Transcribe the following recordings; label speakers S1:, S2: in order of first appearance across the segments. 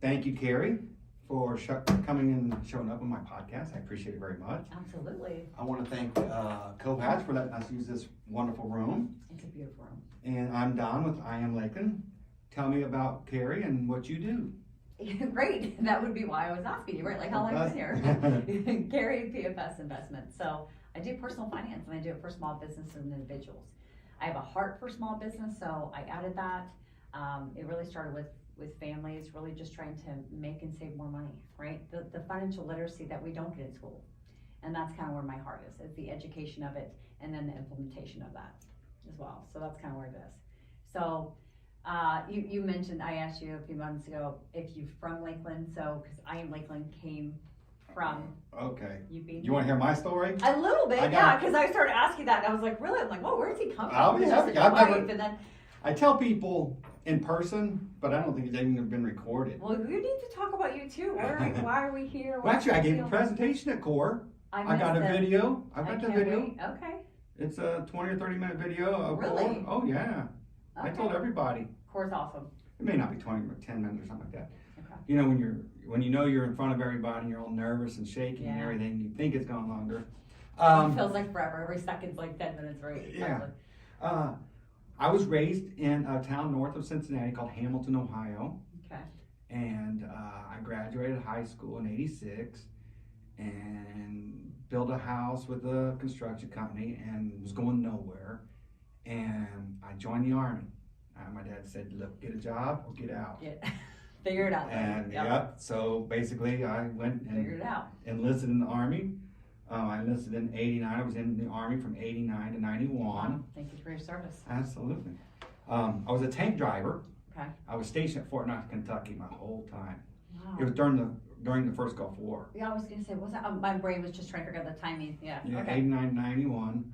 S1: Thank you, Kari, for coming and showing up on my podcast. I appreciate it very much.
S2: Absolutely.
S1: I want to thank Cohatch for letting us use this wonderful room.
S2: It's a beautiful room.
S1: And I'm Don with I Am Lakeland. Tell me about Kari and what you do.
S2: Great. That would be why I was asking you, right? Like how long I've been here. Kari PFS Investment. So I do personal finance and I do it for small businesses and individuals. I have a heart for small business, so I added that. It really started with families really just trying to make and save more money, right? The financial literacy that we don't get in school. And that's kind of where my heart is the education of it and then the implementation of that as well. So that's kind of where it is. So you mentioned, I asked you a few months ago if you're from Lakeland, so because I Am Lakeland came from.
S1: Okay.
S2: You
S1: want to hear my story?
S2: A little bit, yeah, because I started asking that and I was like, really? I'm like, well, where's he come from?
S1: I'll be happy. And
S2: then,
S1: I tell people in person, but I don't think it's even been recorded.
S2: well, we need to talk about you too. Why are we here?
S1: Well, actually, I gave a presentation at CORE. I got a video. I got the video.
S2: Wait. Okay.
S1: It's a 20 or 30 minute video of
S2: Really?
S1: CORE. Oh, yeah.
S2: Okay.
S1: I told everybody.
S2: Core's awesome.
S1: It may not be 20 or 10 minutes or something like that.
S2: Okay.
S1: You know, when you know you're in front of everybody and you're all nervous and shaky and
S2: Yeah.
S1: everything, you think it's gone longer.
S2: It feels like forever. Every second's like 10 minutes, right?
S1: Yeah. I was raised in a town north of Cincinnati called Hamilton, Ohio.
S2: Okay.
S1: And I graduated high school in '86 and built a house with a construction company and was going nowhere. And I joined the Army. My dad said, look, get a job or get out.
S2: Figure it out.
S1: And so basically I went and
S2: figured it out.
S1: Enlisted in the Army. I enlisted in '89. I was in the Army from '89 to '91.
S2: Wow. Thank you for your service.
S1: Absolutely. I was a tank driver.
S2: Okay.
S1: I was stationed at Fort Knox, Kentucky my whole time.
S2: Wow.
S1: It was during the first Gulf War.
S2: Yeah, I was gonna say, was that? My brain was just trying to figure out the timing. Yeah. Okay.
S1: '89 to '91.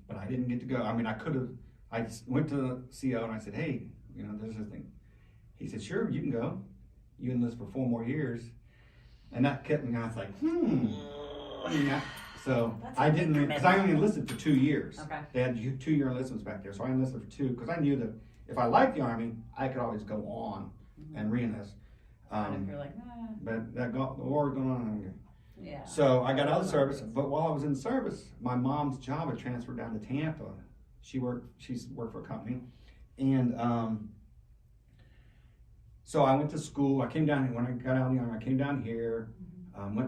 S1: But I didn't get to go. I mean, I could have. I went to the CO and I said, hey, there's this thing. He said, sure, you can go. You enlist for 4 more years. And that kept me. I was like, Yeah. So I didn't, because I only enlisted for 2 years.
S2: Okay.
S1: They had 2-year enlistments back there, so I enlisted for 2 because I knew that if I liked the Army, I could always go on and re-enlist.
S2: If you're like,
S1: But the war was going on.
S2: yeah.
S1: So I got out of service, but while I was in service, my mom's job had transferred down to Tampa. She's worked for a company, and so I went to school. I came down here when I got out of the Army. I came down here,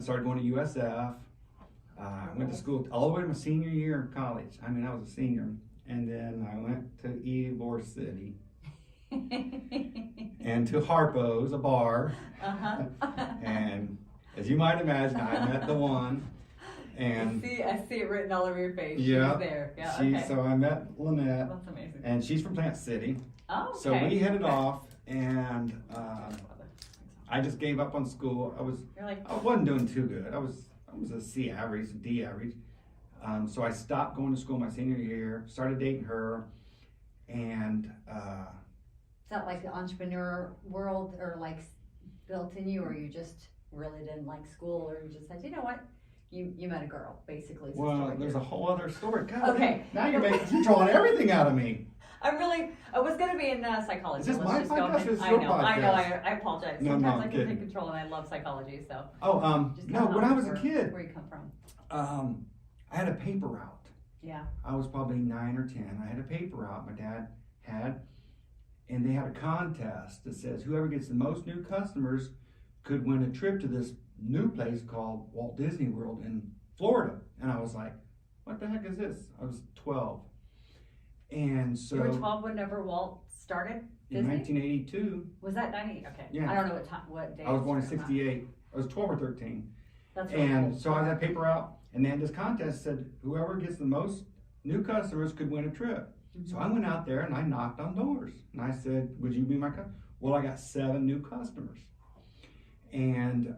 S1: started going to USF. I went to school all the way to my senior year in college. I mean, I was a senior. And then I went to Ybor City and to Harpo's, a bar. And as you might imagine, I met the one. And
S2: I see it written all over your face.
S1: Yeah.
S2: She's there. Yeah, okay.
S1: So I met Lynnette.
S2: That's amazing.
S1: And she's from Plant City.
S2: Oh, okay.
S1: So we headed off, and I just gave up on school. I wasn't doing too good. I was a C average, D average. So I stopped going to school my senior year, started dating her, and
S2: is that like the entrepreneur world or like built in you, or you just really didn't like school, or you just said, you know what, you met a girl, basically.
S1: Well, there's a whole other story. God,
S2: okay.
S1: Now you're drawing everything out of me.
S2: I was going to be in psychology.
S1: Is this
S2: Let's
S1: my
S2: just go
S1: podcast
S2: ahead.
S1: or is this your podcast?
S2: I know, I apologize.
S1: No,
S2: Sometimes I
S1: I'm
S2: can
S1: kidding.
S2: take control, and I love psychology, so.
S1: No, when I was a kid,
S2: Where you come from.
S1: I had a paper route.
S2: Yeah.
S1: I was probably 9 or 10. I had a paper route my dad had, and they had a contest that says whoever gets the most new customers could win a trip to this new place called Walt Disney World in Florida. And I was like, what the heck is this? I was 12. And so.
S2: You were 12 whenever Walt started Disney?
S1: In 1982.
S2: Was that 90? Okay.
S1: Yeah.
S2: I don't know what day.
S1: I was born in 68. I was 12 or 13.
S2: That's really
S1: And
S2: cool.
S1: so I had paper route, and then this contest said whoever gets the most new customers could win a trip. So I went out there and I knocked on doors and I said, would you be my customer? Well, I got 7 new customers. And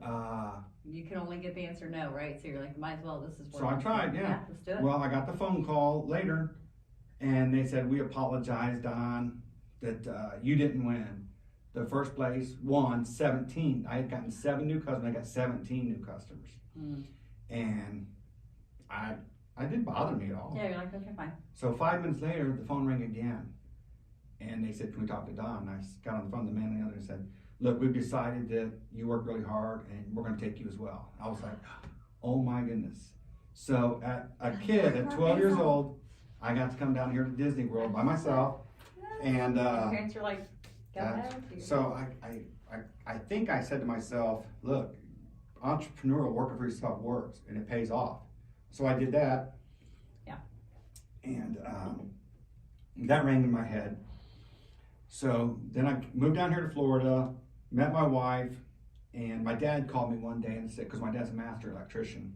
S2: you can only get the answer no, right? So you're like, might as well, this is what.
S1: So I tried,
S2: Yeah, let's do it.
S1: Well, I got the phone call later and they said, we apologize, Don, that you didn't win. The first place won 17. I had gotten 7 new customers. I got 17 new customers. And I didn't bother me at all.
S2: Yeah, you're like, okay, fine.
S1: So 5 minutes later, the phone rang again. And they said, can we talk to Don? And I got on the phone, the man on the other and said, look, we've decided that you work really hard and we're going to take you as well. I was like, oh my goodness. So at a kid at 12 years old, I got to come down here to Disney World by myself. And
S2: your parents were like, go ahead.
S1: So I think I said to myself, look, entrepreneurial working for yourself works and it pays off. So I did that.
S2: Yeah.
S1: And that rang in my head. So then I moved down here to Florida, met my wife, and my dad called me one day and said, because my dad's a master electrician,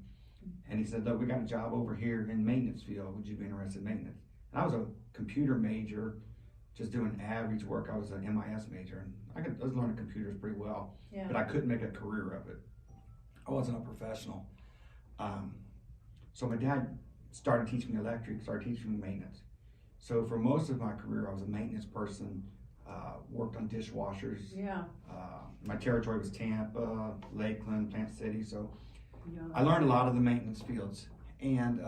S1: and he said, look, we got a job over here in maintenance field. Would you be interested in maintenance? And I was a computer major, just doing average work. I was an MIS major, and I was learning computers pretty well, but I couldn't make a career of it. I wasn't a professional. So my dad started teaching me electric, started teaching me maintenance. So for most of my career, I was a maintenance person, worked on dishwashers.
S2: Yeah.
S1: My territory was Tampa, Lakeland, Plant City. So I learned a lot of the maintenance fields. And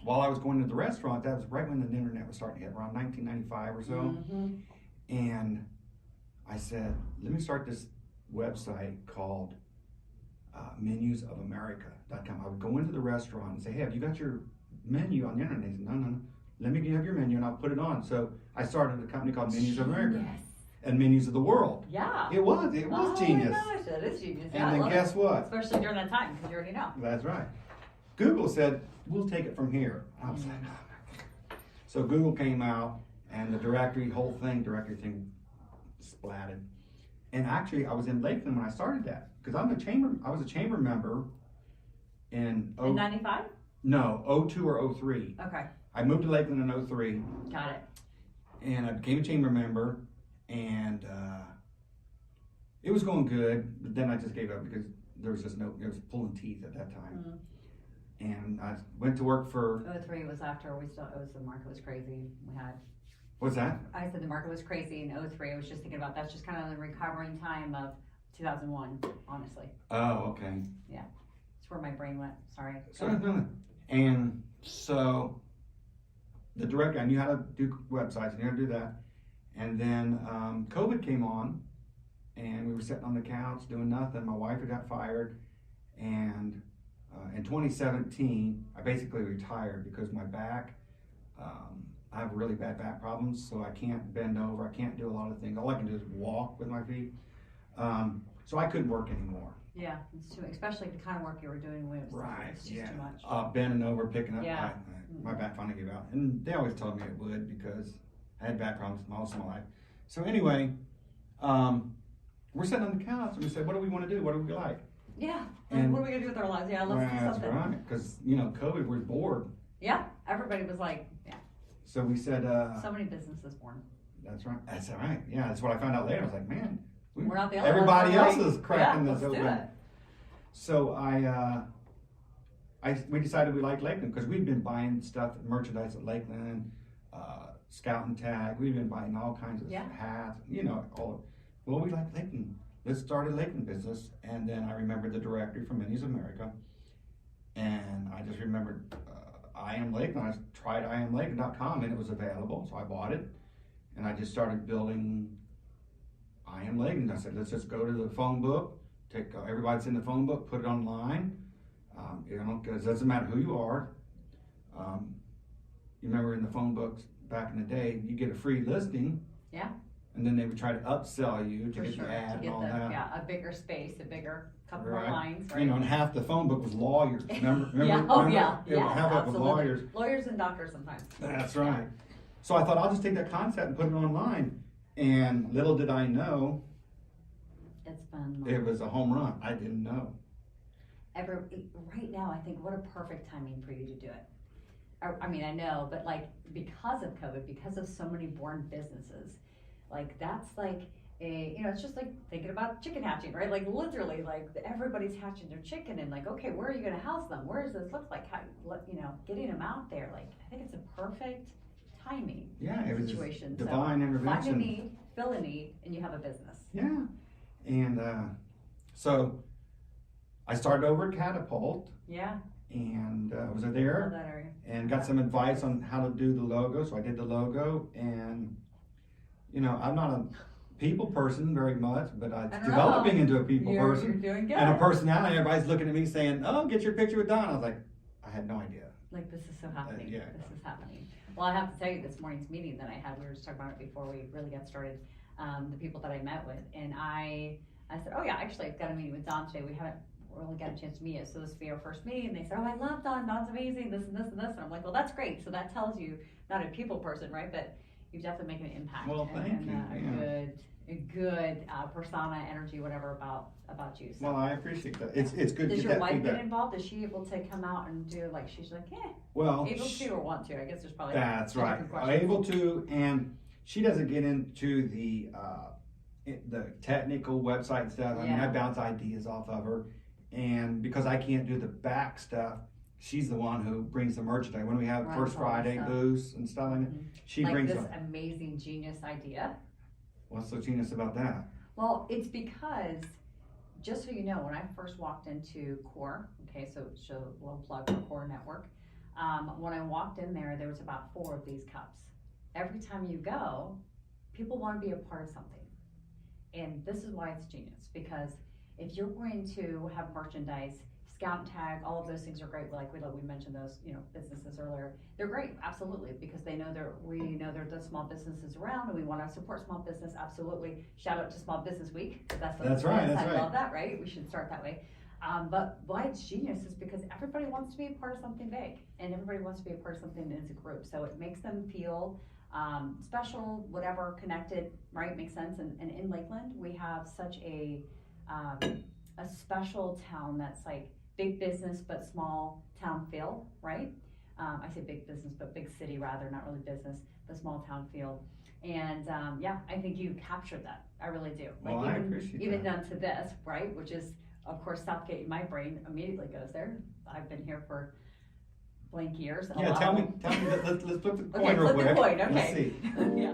S1: while I was going to the restaurant, that was right when the internet was starting to hit, around 1995 or so. And I said, let me start this website called menusofamerica.com. I would go into the restaurant and say, hey, have you got your menu on the internet? He said, no. Let me have your menu and I'll put it on. So I started a company called Menus of America.
S2: Yes.
S1: And Menus of the World.
S2: Yeah.
S1: It was
S2: oh
S1: genius.
S2: Oh my gosh, that is genius.
S1: And then guess what?
S2: Especially during that time, because you already know.
S1: That's right. Google said, we'll take it from here. I was like, oh my God. So Google came out and the directory thing splatted. And actually I was in Lakeland when I started that. Because I was a chamber member in
S2: 95?
S1: No, 02 or 03.
S2: Okay.
S1: I moved to Lakeland in 03.
S2: Got it.
S1: And I became a chamber member, and it was going good, but then I just gave up because there was it was pulling teeth at that time. And I went to work for...
S2: 03 was after the market was crazy.
S1: What's that?
S2: I said the market was crazy in 03. I was just thinking about that's just kind of the recovering time of 2001, honestly.
S1: Oh, okay.
S2: Yeah. That's where my brain went. Sorry.
S1: And so the director, I knew how to do websites, I knew how to do that. And then COVID came on, and we were sitting on the couch doing nothing. My wife had got fired, and in 2017, I basically retired because my back, I have really bad back problems, so I can't bend over, I can't do a lot of things. All I can do is walk with my feet. So I couldn't work anymore.
S2: Yeah, it's too, especially the kind of work you were doing when it was it's just too much.
S1: Bending over, picking up, my back finally gave out. And they always told me it would because I had back problems most of my life. So anyway, we're sitting on the couch and we said, what do we want to do? What do we like?
S2: Yeah, and what are we going to do with our lives? Yeah, let's do something.
S1: That's right, because, COVID, we're bored.
S2: Yeah, everybody was like,
S1: So we said...
S2: so many businesses born.
S1: That's right. That's all right. Yeah, that's what I found out later. I was like, man...
S2: We're not the only
S1: everybody
S2: ones.
S1: else is cracking this open.
S2: Do it.
S1: So we decided we liked Lakeland because we'd been buying stuff, merchandise at Lakeland, Scout and Tag. We'd been buying all kinds of hats, well, we like Lakeland. Let's start a Lakeland business. And then I remembered the directory from Menus of America, and I just remembered I Am Lakeland. I tried IamLakeland.com and it was available, so I bought it, and I just started building I Am Lakeland. I said, let's just go to the phone book, take everybody that's in the phone book, put it online. Because it doesn't matter who you are. You remember in the phone books back in the day, you get a free listing.
S2: Yeah.
S1: And then they would try to upsell you to get the ad and all that.
S2: Yeah, a bigger space, a bigger couple more lines. Right?
S1: And half the phone book was lawyers. Remember?
S2: Yeah.
S1: Half of it was lawyers.
S2: Lawyers and doctors sometimes.
S1: That's right. So I thought I'll just take that concept and put it online. And little did I know,
S2: it's fun.
S1: It was a home run. I didn't know.
S2: Right now, I think what a perfect timing for you to do it. I mean, I know, but because of COVID, because of so many born businesses, that's it's just like thinking about chicken hatching, right? Literally, everybody's hatching their chicken and okay, where are you going to house them? Where does this look like? How, getting them out there, I think it's a perfect timing situation.
S1: Divine intervention.
S2: Find a need, fill a need, and you have a business.
S1: Yeah. And so I started over at Catapult.
S2: Yeah.
S1: And was there
S2: that area.
S1: And got some advice on how to do the logo. So I did the logo, and I'm not a people person very much, but
S2: I
S1: it's
S2: don't
S1: developing
S2: know.
S1: into a people
S2: You're
S1: person
S2: doing good.
S1: and a personality. Everybody's looking at me saying, "Oh, get your picture with Don." I was like, I had no idea.
S2: Like, this is so happening.
S1: Yeah.
S2: This is happening. Well, I have to tell you, this morning's meeting that I had, we were just talking about it before we really got started, the people that I met with, and I said, oh yeah, actually, I've got a meeting with Don today. We haven't really got a chance to meet yet, so this will be our first meeting. And they said, oh, I love Don. Don's amazing, this and this and this. And I'm like, well, that's great. So that tells you, not a people person, right? But you've definitely making an impact.
S1: Well, thank you.
S2: A good persona, energy, whatever about you. So.
S1: Well, I appreciate that. It's good to
S2: Does
S1: get
S2: your
S1: that
S2: wife
S1: feedback.
S2: get involved? Is she able to come out and do, like, she's like,
S1: Well,
S2: able to or want to? I guess there's probably
S1: that's right.
S2: different questions.
S1: Able to, and she doesn't get into the technical website stuff. I mean, I
S2: Yeah.
S1: bounce ideas off of her, and because I can't do the back stuff, she's the one who brings the merchandise. When we have
S2: Runs
S1: First
S2: all the
S1: Friday
S2: stuff.
S1: booths and stuff like that, she
S2: Like
S1: brings
S2: this
S1: them.
S2: amazing genius idea.
S1: What's so genius about that?
S2: Well, it's because, just so you know, when I first walked into Core, okay, so a little plug for Core Network, when I walked in there was about 4 of these cups. Every time you go, people want to be a part of something. And this is why it's genius, because if you're going to have merchandise, scout and tag, all of those things are great. Like we mentioned those, businesses earlier. They're great, absolutely, because we know they're the small businesses around, and we want to support small business, absolutely. Shout out to Small Business Week, because that's what
S1: That's
S2: it
S1: right,
S2: is.
S1: that's
S2: I
S1: right.
S2: love that, right? We should start that way. But why it's genius is because everybody wants to be a part of something big, and everybody wants to be a part of something as a group. So it makes them feel special, whatever, connected, right? Makes sense. And in Lakeland, we have such a special town that's like big business but small town feel, right? I say big business but big city rather, not really business, but small town feel. And I think you captured that. I really do.
S1: Well, I appreciate
S2: even
S1: that.
S2: down to this, right? Which is, of course, Southgate. My brain immediately goes there. I've been here for blank years.
S1: Yeah, tell me. Let's flip the coin
S2: Okay,
S1: real
S2: flip
S1: quick.
S2: the coin.
S1: Let's
S2: Okay.
S1: see.
S2: Yeah.